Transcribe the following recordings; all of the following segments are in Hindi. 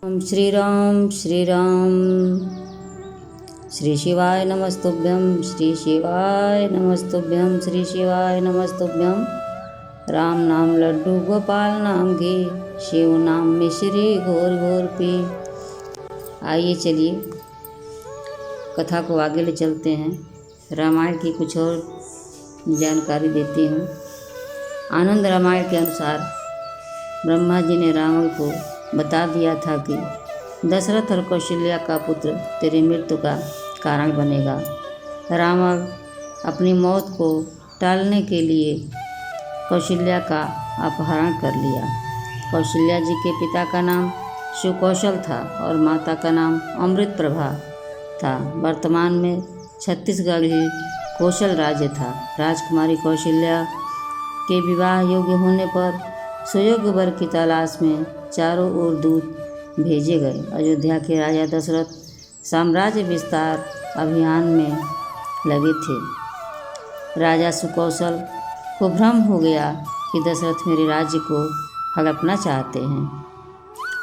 ओम श्री राम श्री शिवाय नमस्तुभ्यं श्री शिवाय नमस्तुभ्यं श्री शिवाय नमस्तुभ्यं। राम नाम लड्डू गोपाल नाम घी, शिव नाम मिश्री घोर घोर पी। आइए चलिए कथा को आगे ले चलते हैं। रामायण की कुछ और जानकारी देती हूँ। आनंद रामायण के अनुसार ब्रह्मा जी ने रावण को बता दिया था कि दशरथ और कौशल्या का पुत्र तेरी मृत्यु का कारण बनेगा। रावण अपनी मौत को टालने के लिए कौशल्या का अपहरण कर लिया। कौशल्या जी के पिता का नाम सुकौशल था और माता का नाम अमृत प्रभा था। वर्तमान में छत्तीसगढ़ ही कौशल राज्य था। राजकुमारी कौशल्या के विवाह योग्य होने पर सुयोग्य वर की तलाश में चारों ओर दूत भेजे गए। अयोध्या के राजा दशरथ साम्राज्य विस्तार अभियान में लगे थे। राजा सुकौशल को भ्रम हो गया कि दशरथ मेरे राज्य को हड़पना चाहते हैं।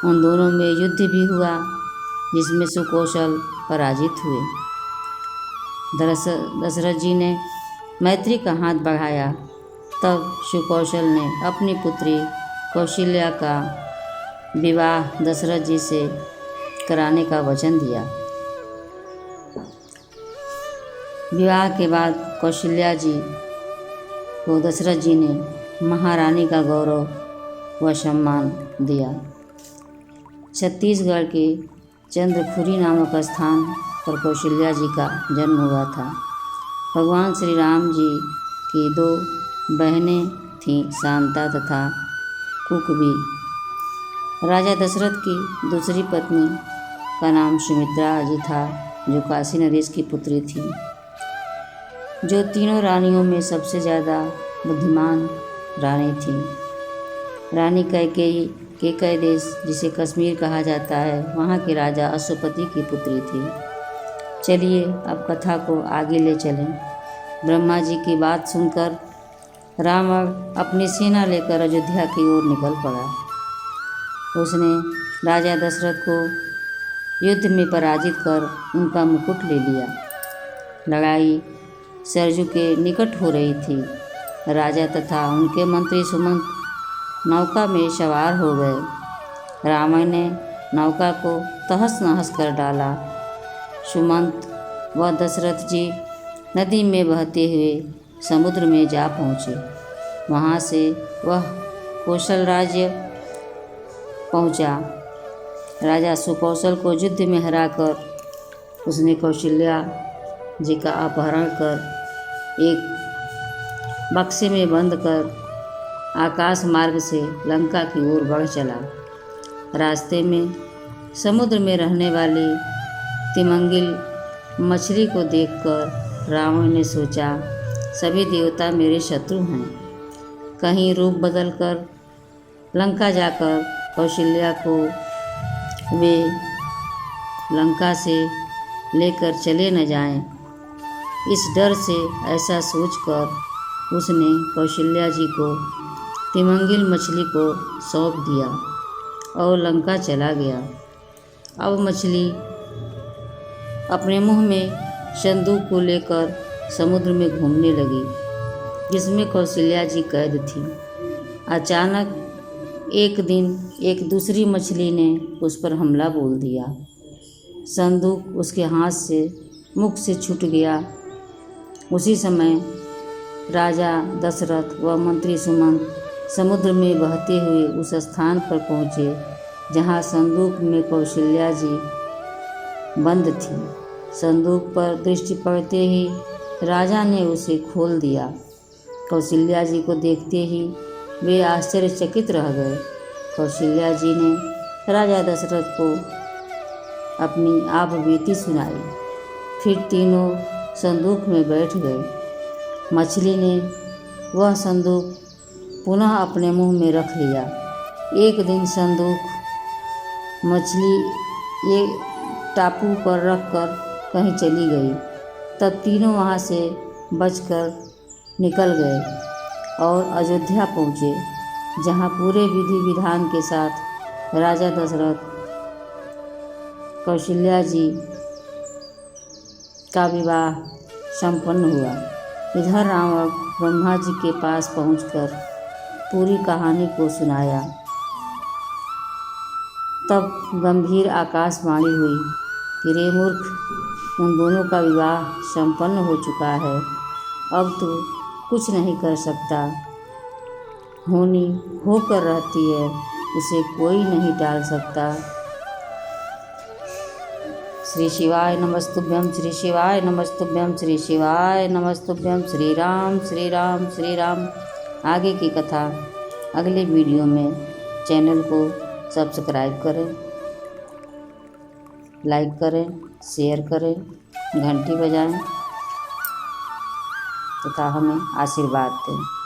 उन दोनों में युद्ध भी हुआ जिसमें सुकौशल पराजित हुए। दशरथ जी ने मैत्री का हाथ बढ़ाया। तब सुकौशल ने अपनी पुत्री कौशल्या का विवाह दशरथ जी से कराने का वचन दिया। विवाह के बाद कौशल्या जी को दशरथ जी ने महारानी का गौरव व सम्मान दिया। छत्तीसगढ़ के चंद्रखुरी नामक स्थान पर कौशल्या जी का जन्म हुआ था। भगवान श्री राम जी की दो बहनें थीं, शांता तथा कुकवी। राजा दशरथ की दूसरी पत्नी का नाम सुमित्रा जी था, जो काशी नरेश की पुत्री थी, जो तीनों रानियों में सबसे ज़्यादा बुद्धिमान रानी थी। रानी कैकेयी देश जिसे कश्मीर कहा जाता है, वहाँ के राजा अश्वपति की पुत्री थी। चलिए अब कथा को आगे ले चलें। ब्रह्मा जी की बात सुनकर रावण अपनी सेना लेकर अयोध्या की ओर निकल पड़ा। उसने राजा दशरथ को युद्ध में पराजित कर उनका मुकुट ले लिया। लड़ाई सरजू के निकट हो रही थी। राजा तथा उनके मंत्री सुमंत नौका में सवार हो गए। रावण ने नौका को तहस नहस कर डाला। सुमंत व दशरथ जी नदी में बहते हुए समुद्र में जा पहुँचे। वहाँ से वह कौशल राज्य पहुँचा। राजा सुकौशल को युद्ध में हराकर उसने कौशल्या जी का अपहरण कर एक बक्से में बंद कर आकाश मार्ग से लंका की ओर बढ़ चला। रास्ते में समुद्र में रहने वाली तिमिंगिल मछली को देखकर रावण ने सोचा, सभी देवता मेरे शत्रु हैं। कहीं रूप बदलकर लंका जाकर कौशल्या को वे लंका से लेकर चले न जाएं। इस डर से ऐसा सोचकर उसने कौशल्या जी को तिमिंगिल मछली को सौंप दिया और लंका चला गया। अब मछली अपने मुंह में संदूक को लेकर समुद्र में घूमने लगी, जिसमें कौशल्या जी कैद थी। अचानक एक दिन एक दूसरी मछली ने उस पर हमला बोल दिया। संदूक उसके हाथ से मुख से छूट गया। उसी समय राजा दशरथ व मंत्री सुमंत समुद्र में बहते हुए उस स्थान पर पहुँचे जहाँ संदूक में कौशल्या जी बंद थी। संदूक पर दृष्टि पड़ते ही राजा ने उसे खोल दिया। कौशल्या जी को देखते ही वे आश्चर्यचकित रह गए। कौशल्या जी ने राजा दशरथ को अपनी आप बीती सुनाई। फिर तीनों संदूक में बैठ गए। मछली ने वह संदूक पुनः अपने मुंह में रख लिया। एक दिन संदूक मछली एक टापू पर रखकर कहीं चली गई। तब तीनों वहाँ से बचकर निकल गए और अयोध्या पहुँचे, जहाँ पूरे विधि विधान के साथ राजा दशरथ कौशल्या जी का विवाह संपन्न हुआ। इधर रावण ब्रह्मा जी के पास पहुंचकर पूरी कहानी को सुनाया। तब गंभीर आकाशवाणी हुई कि रे मूर्ख, उन दोनों का विवाह संपन्न हो चुका है, अब तू कुछ नहीं कर सकता। होनी होकर रहती है, उसे कोई नहीं टाल सकता। श्री शिवाय नमस्तुभ्यं, श्री शिवाय नमस्तुभ्यं, श्री शिवाय नमस्तुभ्यं। श्री राम श्री राम श्री राम। आगे की कथा अगले वीडियो में। चैनल को सब्सक्राइब करें, लाइक करें, शेयर करें, घंटी बजाएं तथा हमें आशीर्वाद दें।